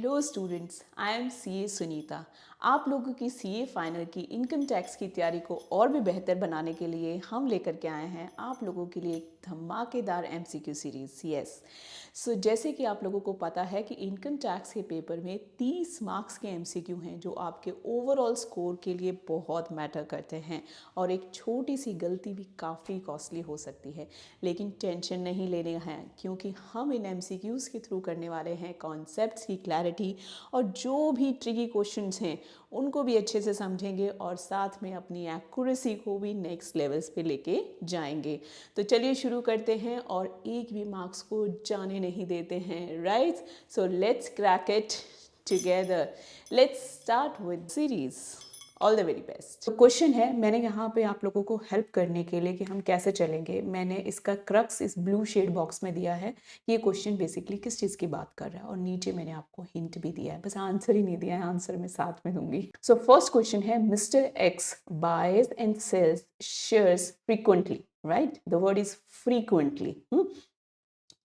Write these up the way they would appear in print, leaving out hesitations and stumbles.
Hello students, I am CA Sunita. आप लोगों की सीए फाइनल की इनकम टैक्स की तैयारी को और भी बेहतर बनाने के लिए हम लेकर के आए हैं आप लोगों के लिए एक धमाकेदार एमसीक्यू सीरीज। यस, सो जैसे कि आप लोगों को पता है कि इनकम टैक्स के पेपर में 30 मार्क्स के एमसीक्यू हैं जो आपके ओवरऑल स्कोर के लिए बहुत मैटर करते हैं और एक छोटी सी गलती भी काफ़ी कॉस्टली हो सकती है। लेकिन टेंशन नहीं लेने हैं क्योंकि हम इन एमसीक्यूज़ के थ्रू करने वाले हैं कॉन्सेप्ट्स की क्लैरिटी और जो भी ट्रिकी क्वेश्चंस हैं उनको भी अच्छे से समझेंगे और साथ में अपनी एक्यूरेसी को भी नेक्स्ट लेवल्स पे लेके जाएंगे। तो चलिए शुरू करते हैं और एक भी मार्क्स को जाने नहीं देते हैं, right? So let's crack it together. Let's start with series. All the very best. तो क्वेश्चन है, मैंने यहाँ पे आप लोगों को हेल्प करने के लिए कि हम कैसे चलेंगे, मैंने इसका क्रक्स इस ब्लू शेड बॉक्स में दिया है। ये क्वेश्चन बेसिकली किस चीज़ की बात कर रहा है और नीचे मैंने आपको हिंट भी दिया है, बस आंसर ही नहीं दिया है, आंसर मैं साथ में दूंगी। सो फर्स्ट क्वेश्चन है, mister X buys and sells shares frequently, right? The word is frequently.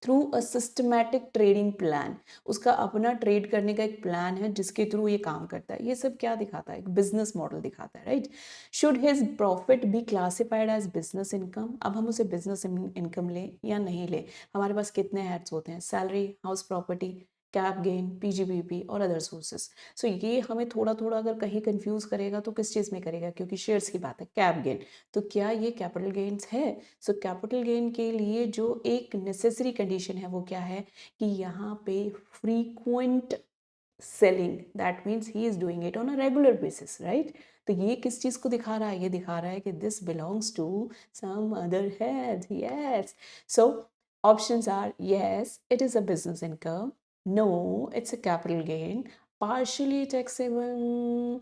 Through a systematic trading plan. उसका अपना ट्रेड करने का एक प्लान है जिसके थ्रू ये काम करता है। ये सब क्या दिखाता है? एक बिजनेस मॉडल दिखाता है, right? Should his profit be classified as business income? अब हम उसे बिजनेस इनकम लें या नहीं लें, हमारे पास कितने हेड्स होते हैं? Salary, house property, cap gain, PGBP और अदर सोर्सेस। सो ये हमें थोड़ा थोड़ा अगर कहीं कंफ्यूज करेगा तो किस चीज़ में करेगा, क्योंकि शेयर्स की बात है, कैप गेन। तो क्या ये कैपिटल गेन्स है? सो कैपिटल गेन के लिए जो एक नेसेसरी कंडीशन है वो क्या है कि यहाँ पे frequent selling, that means he is doing it on a regular basis, right? तो ये किस चीज को दिखा रहा है? ये दिखा रहा है कि this belongs to some other head. Yes, so options are yes it is a business income, no it's a capital gain, partially taxable,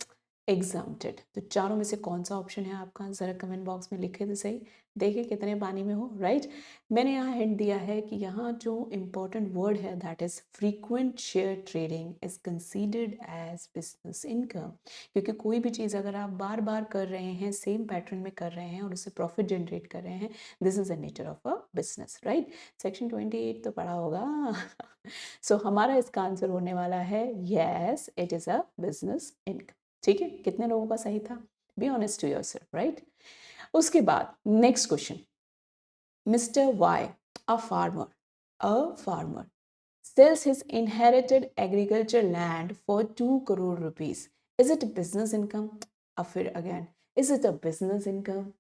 exempted. तो चारों में से कौन सा ऑप्शन है आपका? जरा कमेंट बॉक्स में लिखे तो सही, देखिए कितने पानी में हो, राइट? मैंने यहाँ हिंट दिया है कि यहाँ जो इम्पोर्टेंट वर्ड है that is frequent share trading is considered as business income. क्योंकि कोई भी चीज़ अगर आप बार बार कर रहे हैं, सेम पैटर्न में कर रहे हैं और उससे प्रॉफिट जनरेट कर रहे हैं, this is the nature of a business, right? Section 28 तो पढ़ा होगा। सो हमारा इसका आंसर होने वाला है yes it is a business income. ठीक है, कितने लोगों का सही था? Be honest to yourself, right? उसके बाद next question, mister Y, a farmer sells his inherited agriculture land for 2 crore rupees. Is it a business income? अब फिर again, is it a business income?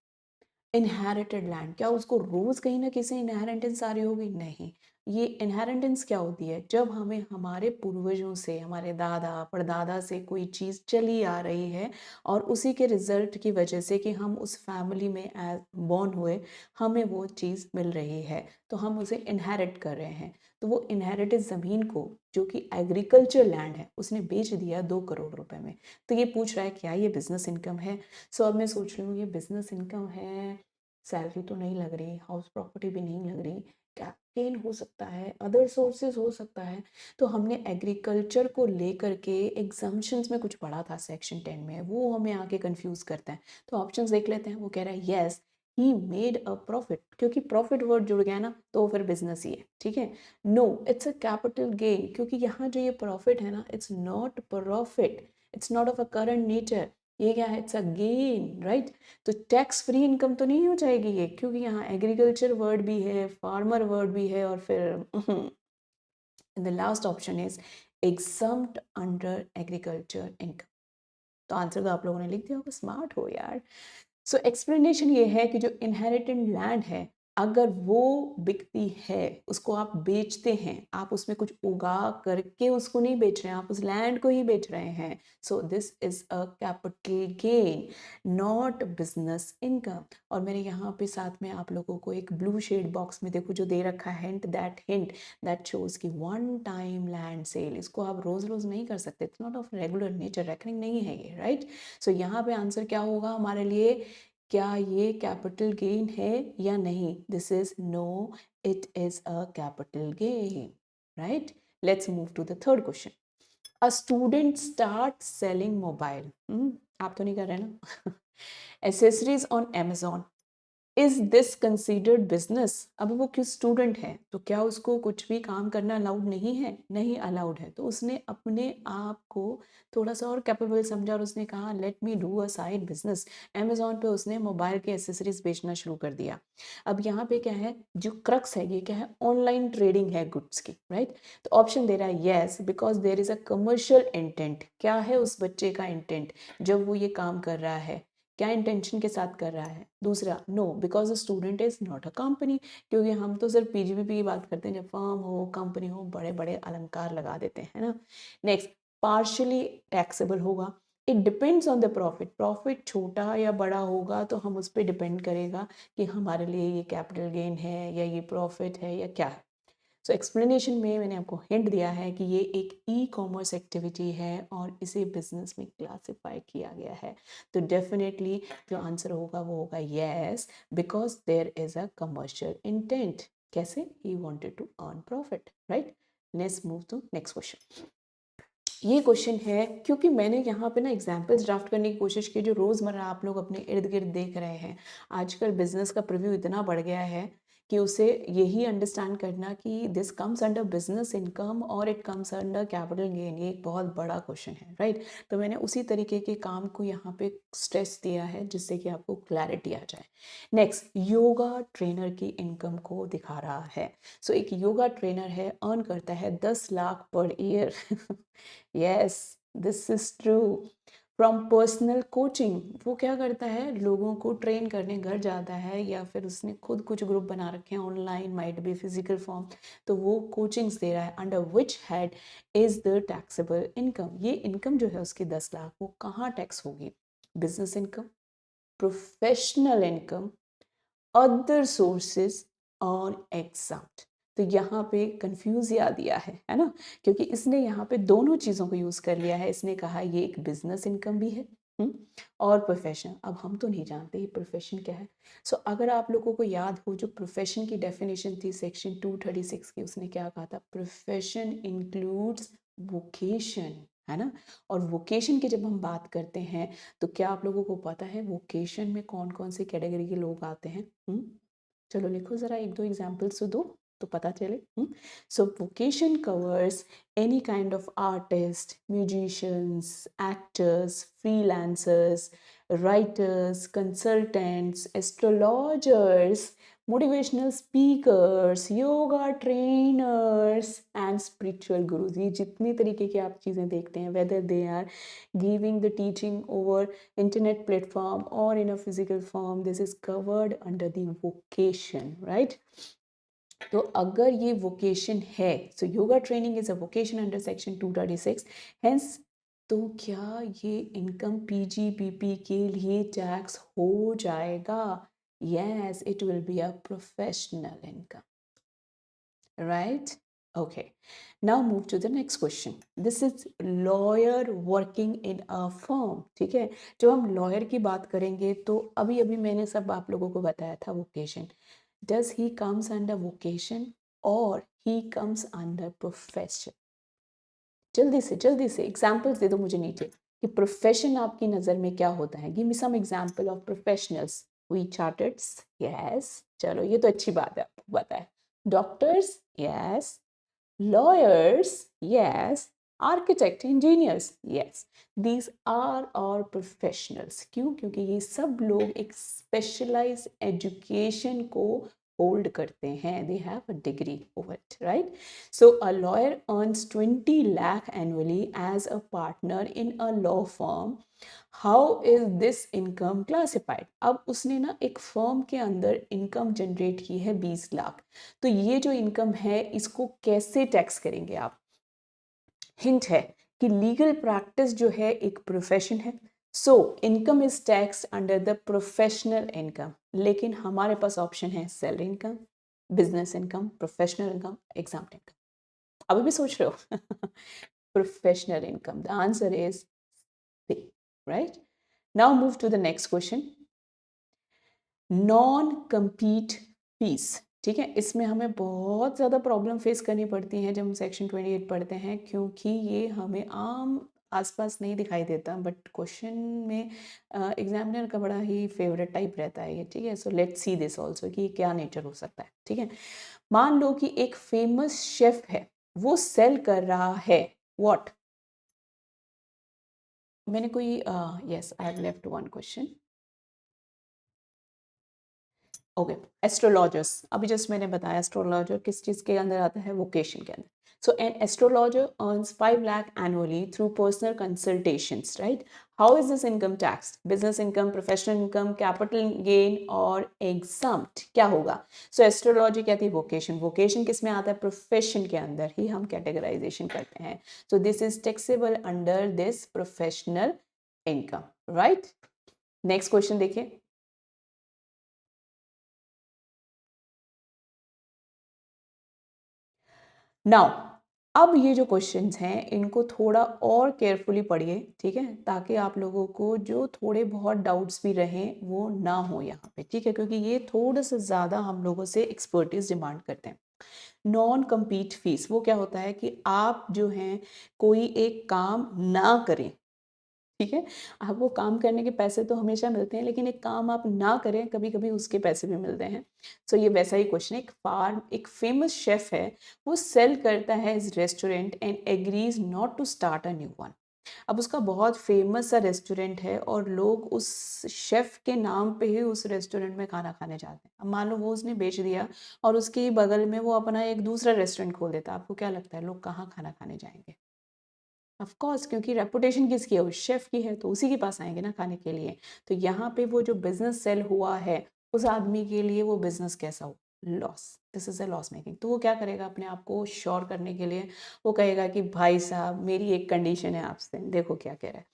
Inherited land, क्या उसको रोज कहीं ना किसी inheritance आ रही होगी? नहीं। ये इनहेरिटेंस क्या होती है? जब हमें हमारे पूर्वजों से, हमारे दादा परदादा से कोई चीज़ चली आ रही है और उसी के रिजल्ट की वजह से कि हम उस फैमिली में बॉर्न हुए, हमें वो चीज़ मिल रही है तो हम उसे इनहेरिट कर रहे हैं। तो वो इनहेरिटेड ज़मीन को, जो कि एग्रीकल्चर लैंड है, उसने बेच दिया 2 करोड़ रुपए में। तो ये पूछ रहा है क्या ये बिजनेस इनकम है? सो अब मैं सोच रही हूँ ये बिजनेस इनकम है, सैलरी तो नहीं लग रही, हाउस प्रॉपर्टी भी नहीं लग रही, कैपिटल हो सकता है, अदर सोर्सेज हो सकता है। तो हमने एग्रीकल्चर को लेकर के एग्जाम्पशंस में कुछ पढ़ा था सेक्शन 10 में, वो हमें आके कंफ्यूज करता है। तो ऑप्शंस देख लेते हैं। वो कह रहा है yes he made a profit, क्योंकि प्रॉफिट वर्ड जुड़ गया ना तो फिर बिजनेस ही है, ठीक है। No it's a capital gain, क्योंकि यहाँ जो ये प्रॉफिट है ना, it's not profit, it's not of a current nature. ये क्या है? It's a gain, right? तो टैक्स फ्री इनकम तो नहीं हो जाएगी ये, क्योंकि यहाँ एग्रीकल्चर वर्ड भी है, फार्मर वर्ड भी है और फिर the last option is exempt under agriculture income. तो आंसर तो आप लोगों ने लिख दिया होगा, स्मार्ट हो यार। सो एक्सप्लेनेशन ये है कि जो इनहेरिटेड लैंड है, अगर वो बिकती है, उसको आप बेचते हैं, आप उसमें कुछ उगा करके उसको नहीं बेच रहे हैं, आप उस लैंड को ही बेच रहे हैं। So this is a capital gain, not business income. और मैंने यहाँ पे साथ में आप लोगों को एक ब्लू शेड बॉक्स में देखो जो दे रखा है हिंट दैट शोज कि वन टाइम लैंड सेल, इसको आप रोज रोज नहीं कर सकते, it's not of regular nature, recurring नहीं है ये, राइट? सो यहाँ पे आंसर क्या होगा हमारे लिए? क्या ये कैपिटल गेन है या नहीं? This is no, it is a capital gain, right? Let's move to the third question. A student start selling mobile, आप तो नहीं कर रहे ना? Accessories on Amazon is this considered business? अब वो क्यों स्टूडेंट है तो क्या उसको कुछ भी काम करना अलाउड नहीं है? नहीं अलाउड है। तो उसने अपने आप को थोड़ा सा और कैपेबल समझा और उसने कहा let me do a side business. Amazon पे उसने मोबाइल के एसेसरीज बेचना शुरू कर दिया। अब यहाँ पे क्या है, जो क्रक्स है ये क्या है, ऑनलाइन ट्रेडिंग है गुड्स की, राइट। तो ऑप्शन दे रहा है yes because there is a commercial intent. क्या है उस बच्चे का इंटेंट जब वो ये काम कर रहा है, क्या इंटेंशन के साथ कर रहा है? दूसरा no because the student is not a company, क्योंकि हम तो सिर्फ पीजीबीपी की बात करते हैं, जब फर्म हो कंपनी हो बड़े बड़े अलंकार लगा देते हैं ना। नेक्स्ट, पार्शियली टैक्सेबल होगा। It depends on the profit. Profit छोटा या बड़ा होगा तो हम उस पर डिपेंड करेगा कि हमारे लिए ये कैपिटल गेन है या ये प्रॉफिट है या क्या है। सो एक्सप्लेनेशन में मैंने आपको हिंट दिया है कि ये एक ई कॉमर्स एक्टिविटी है और इसे बिजनेस में क्लासिफाई किया गया है। तो डेफिनेटली जो आंसर होगा वो होगा yes because there is a commercial intent. कैसे? He wanted to earn profit, right. Let's move to next question. ये क्वेश्चन है क्योंकि मैंने यहाँ पे ना एग्जाम्पल्स ड्राफ्ट करने की कोशिश की जो रोज़मर्रा आप लोग अपने इर्द गिर्द देख रहे हैं। आजकल बिजनेस का प्रीव्यू इतना बढ़ गया है कि उसे यही अंडरस्टैंड करना कि this comes under business income और it comes under capital gain, ये एक बहुत बड़ा क्वेश्चन है, राइट। तो मैंने उसी तरीके के काम को यहाँ पे स्ट्रेस दिया है जिससे कि आपको क्लैरिटी आ जाए। नेक्स्ट, योगा ट्रेनर की इनकम को दिखा रहा है। सो एक योगा ट्रेनर है, अर्न करता है 10 lakh per year. Yes, this is true. From personal coaching, वो क्या करता है, लोगों को ट्रेन करने घर जाता है या फिर उसने खुद कुछ ग्रुप बना रखे हैं online, might be physical form, तो वो कोचिंग्स दे रहा है। Under which head is the taxable income? ये इनकम जो है उसकी 10 लाख, वो कहाँ टैक्स होगी? Business income, professional income, other sources और एग्जाम्प्ट। तो यहाँ पे कंफ्यूज या दिया है ना, क्योंकि इसने यहाँ पे दोनों चीज़ों को यूज़ कर लिया है। इसने कहा ये एक बिजनेस इनकम भी है और प्रोफेशन। अब हम तो नहीं जानते ये प्रोफेशन क्या है। सो अगर आप लोगों को याद हो जो प्रोफेशन की डेफिनेशन थी सेक्शन 236 की, उसने क्या कहा था? प्रोफेशन इंक्लूड्स वोकेशन, है ना। और वोकेशन की जब हम बात करते हैं तो क्या आप लोगों को पता है वोकेशन में कौन कौन से कैटेगरी के लोग आते हैं? चलो लिखो ज़रा, एक दो एग्जाम्पल्स तो दो तो पता चले। So vocation covers any kind of artist, musicians, actors, freelancers, writers, consultants, astrologers, motivational speakers, yoga trainers and spiritual gurus। ये जितने तरीके की आप चीज़ें देखते हैं, whether they are giving the teaching over internet platform or in a physical form, this is covered under the vocation, right? तो अगर ये वोकेशन है, so yoga training is a vocation under section 236, hence तो क्या ये income PGBP के लिए tax हो जाएगा? Yes, it will be a professional income, right. Okay, now move to the next question. This is lawyer working in a firm. ठीक है, जब हम लॉयर की बात करेंगे तो अभी अभी मैंने सब आप लोगों को बताया था vocation. Does he comes under vocation or he comes under profession? जल्दी से एग्जाम्पल्स दे दो मुझे नीचे कि प्रोफेशन आपकी नज़र में क्या होता है। Give me some example of professionals. We charters, yes, चलो ये तो अच्छी बात है, आपको पता है। Doctors, yes. lawyers, yes, architect, engineers, yes, these are all professionals। क्यों? क्योंकि ये सब लोग एक specialized education को hold करते हैं, they have a degree over it, right? So a lawyer earns 20 lakh annually as a partner in a law firm। How is this income classified? अब उसने ना एक फर्म के अंदर इनकम जनरेट की है 20 लाख। तो ये जो इनकम है इसको कैसे टैक्स करेंगे आप? हिंट है कि लीगल प्रैक्टिस जो है एक प्रोफेशन है। So income is tax under the professional income. लेकिन हमारे पास ऑप्शन है salary income, business income, professional income, exam income. अभी भी सोच रहे हो? Professional income, the answer is C, right. Now move to the next question. Non compete fees. ठीक है, इसमें हमें बहुत ज़्यादा प्रॉब्लम फेस करनी पड़ती हैं जब हम सेक्शन 28 पढ़ते हैं, क्योंकि ये हमें आम आसपास नहीं दिखाई देता, बट क्वेश्चन में एग्जामिनर का बड़ा ही फेवरेट टाइप रहता है ये, ठीक है। So let's see this also कि क्या नेचर हो सकता है, ठीक है। मान लो कि एक फेमस शेफ है, वो सेल कर रहा है व्हाट। मैंने कोई yes, I have left one question. Okay, astrologers, अभी जस्ट मैंने बताया एस्ट्रोलॉजर किस चीज़ के अंदर आता है, वोकेशन के अंदर। So an astrologer earns 5 lakh annually through personal consultations, right. How is this income tax? Business income, professional income, capital gain और एग्जम्प्ट, क्या होगा? सो एस्ट्रोलॉजी क्या थी? वोकेशन। वोकेशन किस में आता है? प्रोफेशन के अंदर ही हम कैटेगराइजेशन करते हैं। So this is taxable under this professional income, right. Next question देखिए। नाउ, अब ये जो क्वेश्चंस हैं इनको थोड़ा और केयरफुली पढ़िए, ठीक है, ताकि आप लोगों को जो थोड़े बहुत डाउट्स भी रहें वो ना हो यहाँ पे, ठीक है, क्योंकि ये थोड़ा सा ज़्यादा हम लोगों से एक्सपर्टीज डिमांड करते हैं। नॉन कम्पीट फीस, वो क्या होता है कि आप जो हैं कोई एक काम ना करें, ठीक है। आप वो काम करने के पैसे तो हमेशा मिलते हैं, लेकिन एक काम आप ना करें कभी कभी उसके पैसे भी मिलते हैं। सो ये वैसा ही क्वेश्चन है। एक फेमस शेफ है, वो सेल करता है इस restaurant and agrees not to start a new one. अब उसका बहुत फेमस सा रेस्टोरेंट है और लोग उस शेफ के नाम पे ही उस रेस्टोरेंट में खाना खाने जाते हैं। अब मान लो वो उसने बेच दिया और उसके ही बगल में वो अपना एक दूसरा रेस्टोरेंट खोल देता, आपको क्या लगता है लोग कहाँ खाना खाने जाएंगे? ऑफ कोर्स, क्योंकि रेपुटेशन किसकी है? उस शेफ की है, तो उसी के पास आएंगे ना खाने के लिए। तो यहाँ पे वो जो बिजनेस सेल हुआ है, उस आदमी के लिए वो बिजनेस कैसा हो? Loss. This is a loss making. तो वो क्या करेगा अपने आप को श्योर करने के लिए? वो कहेगा कि भाई साहब मेरी एक कंडीशन है आपसे, देखो क्या कह रहा है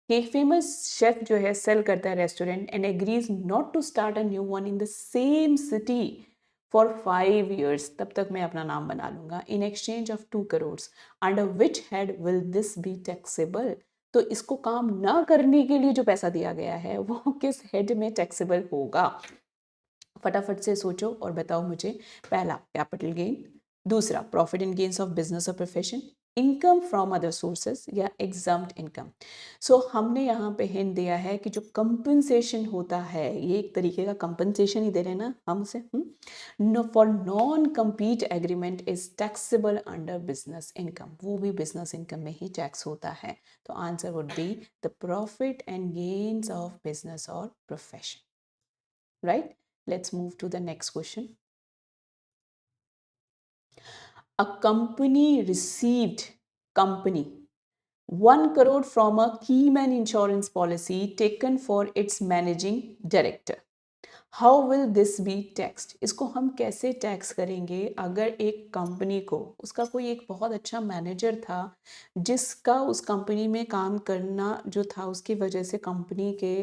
कि एक फेमस शेफ जो है सेल करता है restaurant and agrees not to start a new one in the same city for 5 years, तब तक मैं अपना नाम बना लूंगा, in exchange of 2 crore। Under which head will this be taxable? तो इसको काम ना करने के लिए जो पैसा दिया गया है वो किस हेड में टैक्सेबल होगा? फटाफट से सोचो और बताओ मुझे। पहला, कैपिटल गेन। दूसरा, profit and gains of business और profession. Income from other sources या एग्जाम्ड इनकम। सो हमने यहाँ पे हिंट दिया है कि जो कंपनसेशन होता है, ये एक तरीके का कंपनसेशन ही दे रहे हैं ना हमसे। No, for non compete agreement is taxable under business income. वो भी बिजनेस इनकम में ही टैक्स होता है। तो answer would be the profit and gains of business और profession, right? Let's move to the next question. A company received company 1 crore from a Keyman insurance policy taken for its managing director. How will this B taxed? इसको हम कैसे tax करेंगे अगर एक company को, उसका कोई एक बहुत अच्छा मैनेजर था जिसका उस कंपनी में काम करना जो था उसकी वजह से कंपनी के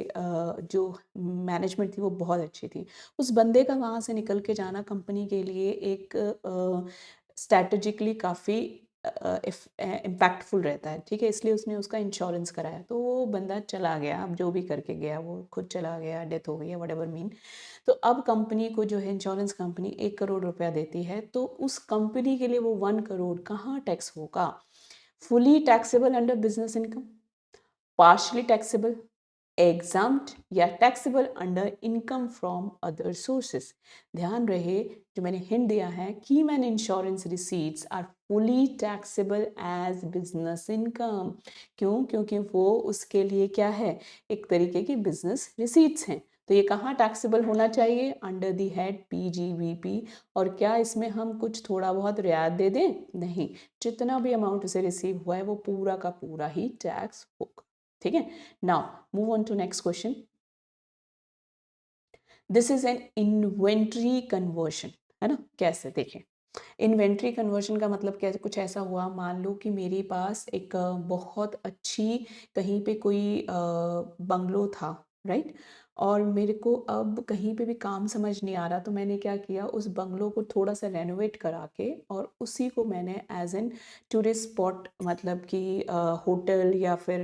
जो मैनेजमेंट थी वो बहुत अच्छी थी। उस बंदे का वहाँ से निकल के जाना कंपनी के लिए एक स्ट्रैटेजिकली काफ़ी इम्पैक्टफुल रहता है, ठीक है, इसलिए उसने उसका इंश्योरेंस कराया। तो वो बंदा चला गया, अब जो भी करके गया वो खुद चला गया, डेथ हो गई है, वट एवर मीन। तो अब कंपनी को जो है इंश्योरेंस कंपनी 1 करोड़ रुपया देती है, तो उस कंपनी के लिए वो 1 करोड़ कहाँ टैक्स होगा? Fully taxable under business income, partially taxable, exempt या taxable under income from other sources. ध्यान रहे जो मैंने हिंट दिया है, key man insurance receipts are fully taxable as business income. क्यों? क्योंकि वो उसके लिए क्या है, एक तरीके की बिजनेस रिसीट्स हैं। तो ये कहाँ टैक्सेबल होना चाहिए? Under the head PGBP। और क्या इसमें हम कुछ थोड़ा बहुत रियायत दे दें? नहीं, जितना भी अमाउंट उसे रिसीव हुआ है वो पूरा का पूरा ही टैक्स होगा, ठीक है। Now move on to next question. This is an inventory conversion, है ना? कैसे देखें, इन्वेंट्री कन्वर्शन का मतलब क्या? कुछ ऐसा हुआ, मान लो कि मेरे पास एक बहुत अच्छी कहीं पे कोई बंगलो था, राइट, और मेरे को अब कहीं पे भी काम समझ नहीं आ रहा, तो मैंने क्या किया, उस बंगलो को थोड़ा-सा रेनोवेट करा के और उसी को मैंने एज़ एन टूरिस्ट स्पॉट, मतलब कि होटल या फिर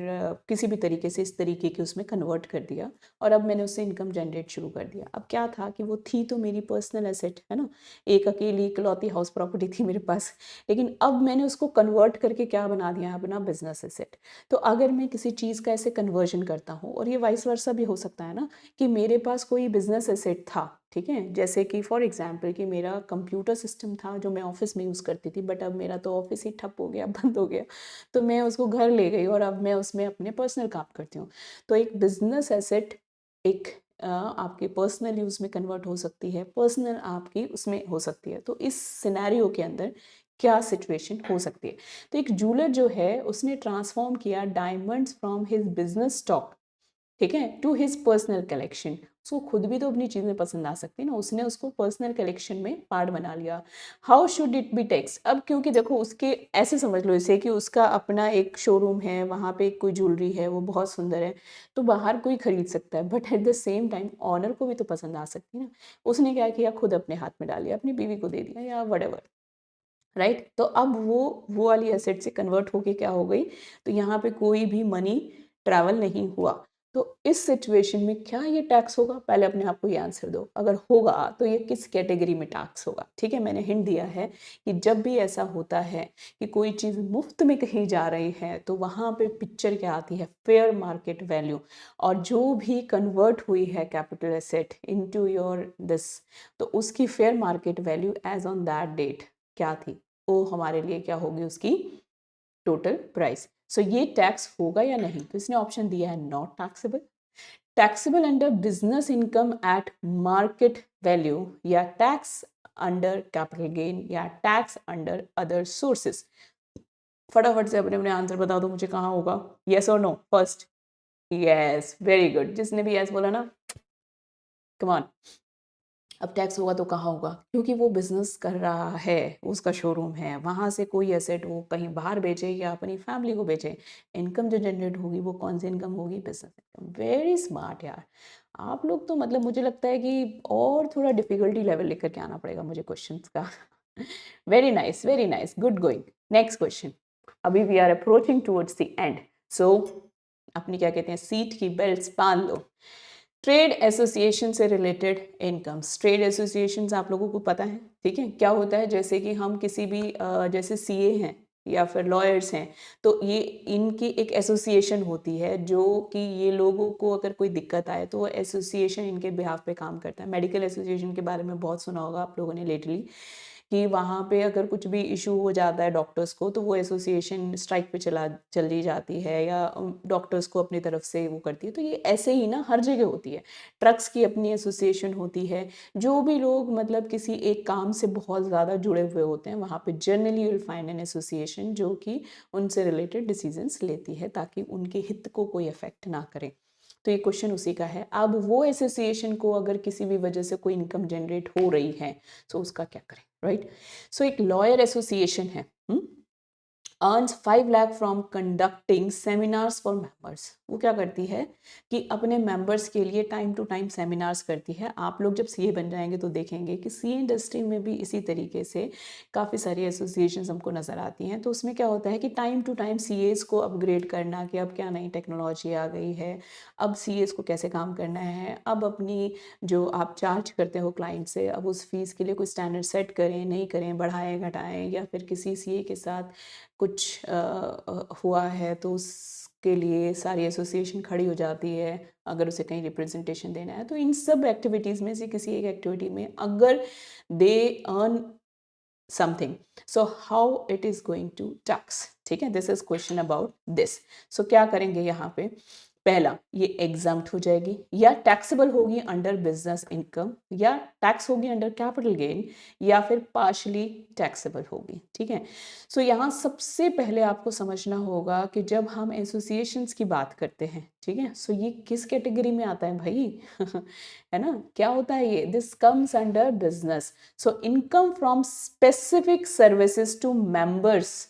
किसी भी तरीके से इस तरीके के उसमें कन्वर्ट कर दिया और अब मैंने उससे इनकम जनरेट शुरू कर दिया। अब क्या था कि वो थी तो मेरी पर्सनल एसेट, है ना? एक अकेली इकलौती हाउस प्रॉपर्टी थी मेरे पास, लेकिन अब मैंने उसको कन्वर्ट करके क्या बना दिया है, अपना बिज़नेस एसेट। तो अगर मैं किसी चीज़ का ऐसे कन्वर्जन करता हूँ, और ये वाइस वर्सा भी हो सकता है ना, कि मेरे पास कोई बिज़नेस एसेट था, ठीक है? जैसे कि फॉर एग्ज़ाम्पल कि मेरा कंप्यूटर सिस्टम था जो मैं ऑफ़िस में यूज़ करती थी, बट अब मेरा तो ऑफ़िस ही ठप हो गया, बंद हो गया। तो मैं उसको घर ले गई और अब मैं उसमें अपने पर्सनल काम करती हूँ। तो एक बिज़नेस एसेट एक आपके पर्सनल यूज़ में कन्वर्ट हो सकती है, पर्सनल आपकी उसमें हो सकती है। तो इस सिनेरियो के अंदर क्या सिचुएशन हो सकती है? तो एक जूलर जो है उसने ट्रांसफ़ॉर्म किया diamonds from his business stock, ठीक है, टू हिज पर्सनल कलेक्शन। उसको खुद भी तो अपनी चीज़ें पसंद आ सकती है ना, उसने उसको पर्सनल कलेक्शन में पार्ट बना लिया। How should it be tax? अब क्योंकि देखो उसके, ऐसे समझ लो इसे कि उसका अपना एक शोरूम है, वहाँ पे कोई ज्वेलरी है वो बहुत सुंदर है, तो बाहर कोई खरीद सकता है, but at the same time owner को भी तो पसंद आ सकती है ना। उसने क्या किया, खुद अपने हाथ में डाल लिया, अपनी बीवी को दे दिया या वट, राइट? तो अब वो वाली एसेट से कन्वर्ट होके क्या हो गई, तो यहाँ पे कोई भी मनी ट्रैवल नहीं हुआ। तो इस सिचुएशन में क्या ये टैक्स होगा? पहले अपने आप को ये आंसर दो। अगर होगा तो ये किस कैटेगरी में टैक्स होगा? ठीक है, मैंने हिंट दिया है कि जब भी ऐसा होता है कि कोई चीज़ मुफ्त में कहीं जा रही है, तो वहाँ पे पिक्चर क्या आती है, फेयर मार्केट वैल्यू। और जो भी कन्वर्ट हुई है capital asset into your this, तो उसकी fair market value as on that date क्या थी, वो हमारे लिए क्या होगी, उसकी टोटल प्राइस। सो ये टैक्स होगा या नहीं? तो इसने ऑप्शन दिया है not taxable, taxable under business income eight market value, या टैक्स अंडर कैपिटल गेन, या टैक्स अंडर अदर सोर्सेस। फटाफट से अपने अपने आंसर बता दो मुझे, कहाँ होगा, यस और no first? Yes, very good, जिसने भी यस बोला ना, कम ऑन। अब टैक्स होगा तो कहाँ होगा? क्योंकि वो बिज़नेस कर रहा है, उसका शोरूम है, वहाँ से कोई एसेट वो कहीं बाहर बेचे या अपनी फैमिली को बेचे, इनकम जो जनरेट होगी वो कौन सी इनकम होगी? Business income. वेरी स्मार्ट यार। आप लोग तो मतलब मुझे लगता है कि और थोड़ा डिफ़िकल्टी लेवल लेकर के आना पड़ेगा मुझे क्वेश्चंस का। Very nice, good going. Next question. अभी we are approaching towards the end. So अपनी क्या कहते हैं, सीट की बेल्ट्स बांध लो। ट्रेड एसोसिएशन से रिलेटेड इनकम्स। ट्रेड एसोसिएशंस आप लोगों को पता है, ठीक है? क्या होता है, जैसे कि हम किसी भी जैसे सीए हैं या फिर लॉयर्स हैं, तो ये इनकी एक एसोसिएशन होती है, जो कि ये लोगों को अगर कोई दिक्कत आए तो वो एसोसिएशन इनके बिहाफ पे काम करता है। मेडिकल एसोसिएशन के बारे में बहुत सुना होगा आप लोगों ने लेटली, कि वहाँ पे अगर कुछ भी इशू हो जाता है डॉक्टर्स को, तो वो एसोसिएशन स्ट्राइक पे चली जाती है, या डॉक्टर्स को अपनी तरफ से वो करती है। तो ये ऐसे ही ना हर जगह होती है। ट्रक्स की अपनी एसोसिएशन होती है। जो भी लोग मतलब किसी एक काम से बहुत ज़्यादा जुड़े हुए होते हैं, वहाँ पे generally you will find an association जो कि उनसे रिलेटेड डिसीजंस लेती है, ताकि उनके हित को कोई अफेक्ट ना करे। तो ये क्वेश्चन उसी का है। अब वो एसोसिएशन को अगर किसी भी वजह से कोई इनकम जनरेट हो रही है, तो उसका क्या करें, राइट? सो एक लॉयर एसोसिएशन है, earns 5 lakh from conducting seminars for members. वो क्या करती है कि अपने मेंबर्स के लिए टाइम टू टाइम सेमिनार्स करती है। आप लोग जब सीए बन जाएंगे तो देखेंगे कि सीए इंडस्ट्री में भी इसी तरीके से काफ़ी सारी एसोसिएशंस हमको नज़र आती हैं। तो उसमें क्या होता है कि टाइम टू टाइम सीएस को अपग्रेड करना, कि अब क्या नई टेक्नोलॉजी आ गई है, अब सीएस को कैसे काम करना है, अब अपनी जो आप चार्ज करते हो क्लाइंट से, अब उस फीस के लिए कोई स्टैंडर्ड सेट करें, नहीं करें, बढ़ाएं घटाएं, या फिर किसी सीए के साथ कुछ हुआ है तो उसके लिए सारी एसोसिएशन खड़ी हो जाती है, अगर उसे कहीं रिप्रेजेंटेशन देना है। तो इन सब एक्टिविटीज़ में से किसी एक एक्टिविटी में अगर they earn something, so how it is going to tax, ठीक है? This is question about this. So क्या करेंगे यहाँ पे, पहला ये एग्जाम्प्ट हो जाएगी, या टैक्सेबल होगी अंडर बिजनेस इनकम, या टैक्स होगी अंडर कैपिटल गेन, या फिर पार्शली टैक्सेबल होगी, ठीक है? सो यहाँ सबसे पहले आपको समझना होगा कि जब हम एसोसिएशंस की बात करते हैं, ठीक है, सो ये किस कैटेगरी में आता है भाई? है ना, क्या होता है ये? This comes under business. So income from specific services to members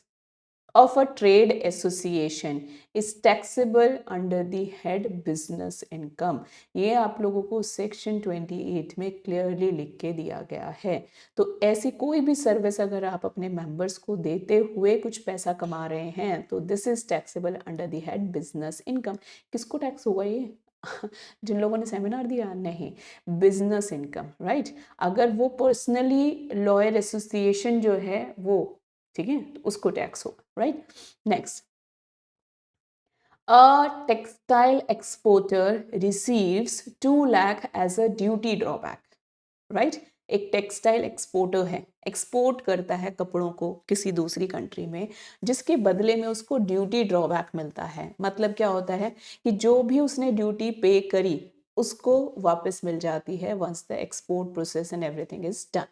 of a trade association is taxable under the head business income। ये आप लोगों को सेक्शन 28 में क्लियरली लिख के दिया गया है। तो ऐसी कोई भी सर्विस अगर आप अपने मेंबर्स को देते हुए कुछ पैसा कमा रहे हैं तो this is taxable under the head business income. किसको टैक्स होगा ये? जिन लोगों ने सेमिनार दिया नहीं, बिजनेस इनकम, राइट। अगर वो पर्सनली लॉयर एसोसिएशन जो है वो, ठीक है, तो उसको टैक्स होगा, राइट। Next, a textile exporter receives 2 lakh as a duty drawback, right. एक टेक्सटाइल एक्सपोर्टर है, एक्सपोर्ट करता है कपड़ों को किसी दूसरी कंट्री में, जिसके बदले में उसको ड्यूटी ड्रॉबैक मिलता है। मतलब क्या होता है कि जो भी उसने ड्यूटी पे करी उसको वापस मिल जाती है once the export process and everything is done.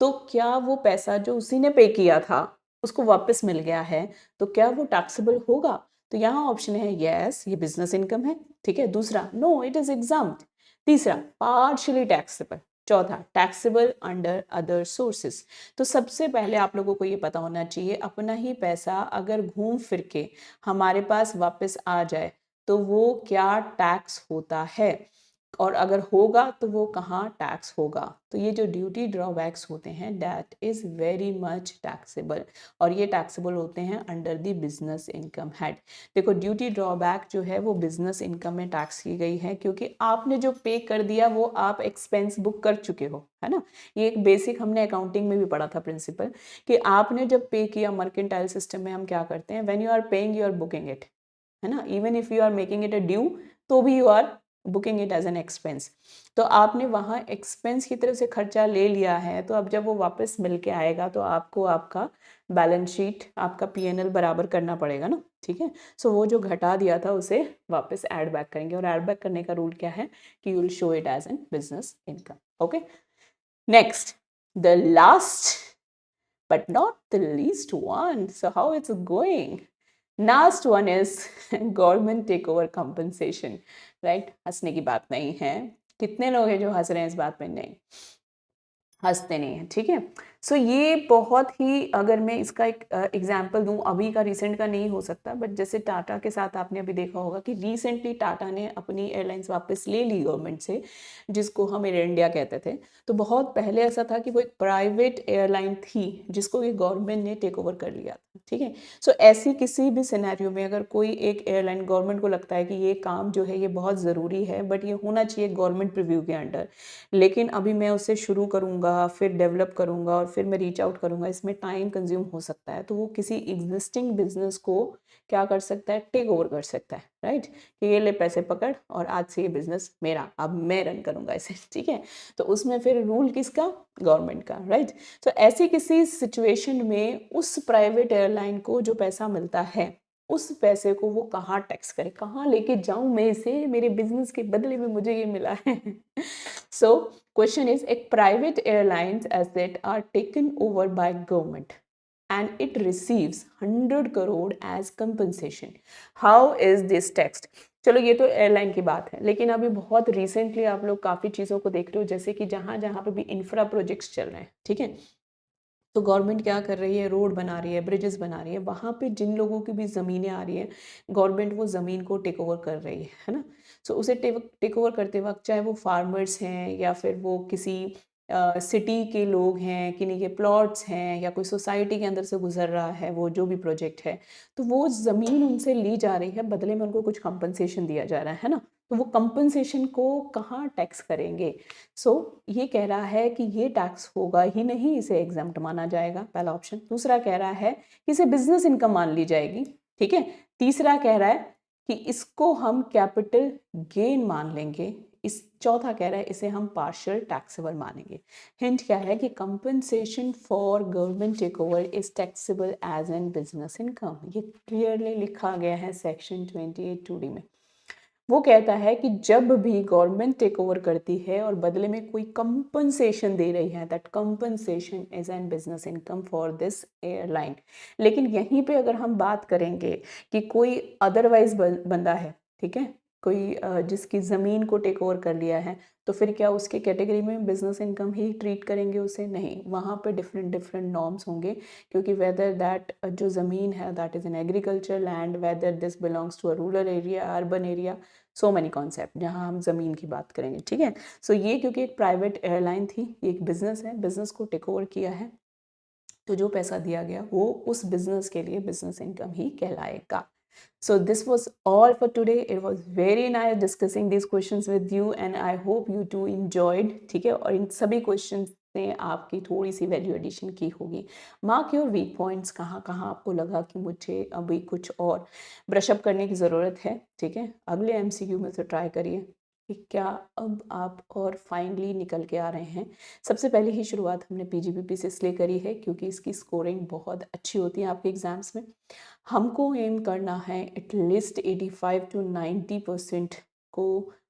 तो क्या वो पैसा जो उसी ने पे किया था उसको वापस मिल गया है, तो क्या वो टैक्सेबल होगा? तो यहाँ ऑप्शन है यस, ये बिजनेस इनकम है, ठीक है। दूसरा, नो इट इज एग्जाम्प्ट। तीसरा, पार्शियली टैक्सेबल। चौथा, टैक्सेबल अंडर अदर सोर्सेस। तो सबसे पहले आप लोगों को ये पता होना चाहिए, अपना ही पैसा अगर घूम फिर के हमारे पास वापस आ जाए तो वो क्या टैक्स होता है, और अगर होगा तो वो कहाँ टैक्स होगा। तो ये जो ड्यूटी ड्रॉबैक्स होते हैं that is very much taxable, और ये टैक्सेबल होते हैं under the business income head. देखो, ड्यूटी ड्रॉबैक जो है वो बिजनेस इनकम में टैक्स की गई है, क्योंकि आपने जो पे कर दिया वो आप एक्सपेंस बुक कर चुके हो, है ना। ये एक बेसिक हमने अकाउंटिंग में भी पढ़ा था प्रिंसिपल, कि आपने जब पे किया, मर्केंटाइल सिस्टम में हम क्या करते हैं, when you are paying you are booking it, है ना। Even if you are making it a due तो भी you are booking it as an expense. तो आपने वहाँ एक्सपेंस की तरफ से खर्चा ले लिया है, तो अब जब वो वापस मिल के आएगा तो आपको आपका बैलेंस शीट, आपका पीएनएल बराबर करना पड़ेगा ना, ठीक है। सो वो जो घटा दिया था उसे वापस ऐड बैक करेंगे, और ऐड बैक करने का रूल क्या है कि you will show it as an business income. Okay, next, the last but not the least one. So how it's going? Last one is government takeover compensation, right? हंसने की बात नहीं है। कितने लोग हैं जो हंस रहे हैं इस बात में? नहीं, हंसते नहीं हैं, ठीक है। सो ये बहुत ही, अगर मैं इसका एक एग्जांपल दूं, अभी का रिसेंट का नहीं हो सकता, बट जैसे टाटा के साथ आपने अभी देखा होगा कि रिसेंटली टाटा ने अपनी एयरलाइंस वापस ले ली गवर्नमेंट से, जिसको हम एयर इंडिया कहते थे। तो बहुत पहले ऐसा था कि वो एक प्राइवेट एयरलाइन थी जिसको ये गवर्नमेंट ने टेक ओवर कर लिया था, ठीक है। सो ऐसी किसी भी सिनेरियो में अगर कोई एक एयरलाइन, गवर्नमेंट को लगता है कि ये काम जो है ये बहुत ज़रूरी है, बट ये होना चाहिए गवर्नमेंट प्रीव्यू के अंडर, लेकिन अभी मैं उसे शुरू करूँगा, फिर डेवलप करूँगा और फिर मैं रीच आउट करूँगा, इसमें टाइम कंज्यूम हो सकता है, तो वो किसी एग्जिस्टिंग बिजनेस को क्या कर सकता है, टेक ओवर कर सकता है, राइट। कि ये ले पैसे पकड़ और आज से ये बिजनेस मेरा, अब मैं रन करूँगा इसे, ठीक है। तो उसमें फिर रूल किसका? गवर्नमेंट का, राइट। तो ऐसी किसी सिचुएशन में उस प्राइवेट एयरलाइन को जो पैसा मिलता है, उस पैसे को वो कहाँ टैक्स करे, कहाँ लेके जाऊं मैं इसे, मेरे बिजनेस के बदले में मुझे ये मिला है। सो क्वेश्चन इज, एक private airlines asset are taken over by government and it receives 100 crore as compensation. How is this taxed? चलो ये तो एयरलाइन की बात है, लेकिन अभी बहुत रिसेंटली आप लोग काफ़ी चीज़ों को देख रहे हो, जैसे कि जहाँ जहाँ पे भी इंफ्रा प्रोजेक्ट्स चल रहे हैं, ठीक है। तो गवर्नमेंट क्या कर रही है, रोड बना रही है, ब्रिजेस बना रही है, वहाँ पे जिन लोगों की भी ज़मीनें आ रही हैं, गवर्नमेंट वो ज़मीन को टेक ओवर कर रही है ना। सो उसे टेक ओवर करते वक्त, चाहे वो फार्मर्स हैं या फिर वो किसी सिटी के लोग हैं, किन्हीं के प्लॉट्स हैं, या कोई सोसाइटी के अंदर से गुजर रहा है वो जो भी प्रोजेक्ट है, तो वो ज़मीन उनसे ली जा रही है, बदले में उनको कुछ कंपनसेशन दिया जा रहा है ना। तो वो कंपनसेशन को कहाँ टैक्स करेंगे? सो ये कह रहा है कि ये टैक्स होगा ही नहीं, इसे एग्जाम्प्ट माना जाएगा, पहला ऑप्शन। दूसरा कह रहा है कि इसे बिजनेस इनकम मान ली जाएगी, ठीक है। तीसरा कह रहा है कि इसको हम कैपिटल गेन मान लेंगे। इस चौथा कह रहा है इसे हम पार्शियल टैक्सेबल मानेंगे। हिंट क्या है कि compensation for government take over is taxable as an business income. ये क्लियरली लिखा गया है सेक्शन 28 2D में। वो कहता है कि जब भी गवर्नमेंट टेक ओवर करती है और बदले में कोई कंपनसेशन दे रही है, that compensation is an business income for this airline. लेकिन यहीं पे अगर हम बात करेंगे कि कोई अदरवाइज बंदा है, ठीक है, कोई जिसकी ज़मीन को टेक ओवर कर लिया है, तो फिर क्या उसके कैटेगरी में बिज़नेस इनकम ही ट्रीट करेंगे उसे? नहीं, वहाँ पे डिफरेंट डिफरेंट नॉर्म्स होंगे, क्योंकि वेदर दैट जो ज़मीन है that is an agriculture land, whether this belongs to a rural area, urban area, so many concept जहाँ हम ज़मीन की बात करेंगे, ठीक है। सो ये क्योंकि एक प्राइवेट एयरलाइन थी, ये एक बिज़नेस है, बिज़नेस को टेक ओवर किया है, तो जो पैसा दिया गया वो उस बिज़नेस के लिए बिज़नेस इनकम ही कहलाएगा। So this was all for today. It was very nice discussing these questions with you and I hope you too enjoyed. ठीक है, और इन सभी questions ने आपकी थोड़ी सी वैल्यू एडिशन की होगी। मार्क योर वीक पॉइंट्स, कहाँ कहाँ आपको लगा कि मुझे अभी कुछ और ब्रशअप करने की ज़रूरत है, ठीक है। अगले एमसीक्यू में से ट्राई करिए कि क्या अब आप और फाइनली निकल के आ रहे हैं। सबसे पहले ही शुरुआत हमने पीजीपीपी से इसलिए करी है क्योंकि इसकी स्कोरिंग बहुत अच्छी होती है आपके एग्ज़ाम्स में। हमको एम करना है एटलीस्ट 85 टू 90% को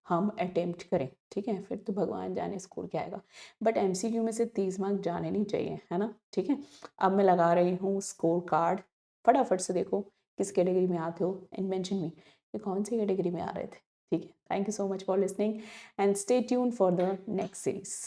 हम अटेम्प्ट करें, ठीक है। फिर तो भगवान जाने स्कोर क्या आएगा, बट एमसीक्यू में से 30 मार्क जाने नहीं चाहिए, है ना, ठीक है। अब मैं लगा रही हूँ स्कोर कार्ड, फटाफट से देखो किस कैटेगरी में आते हो एंड मेंशन मी कि कौन सी कैटेगरी में आ रहे थे, ठीक है। Thank you so much for listening and stay tune for the next series.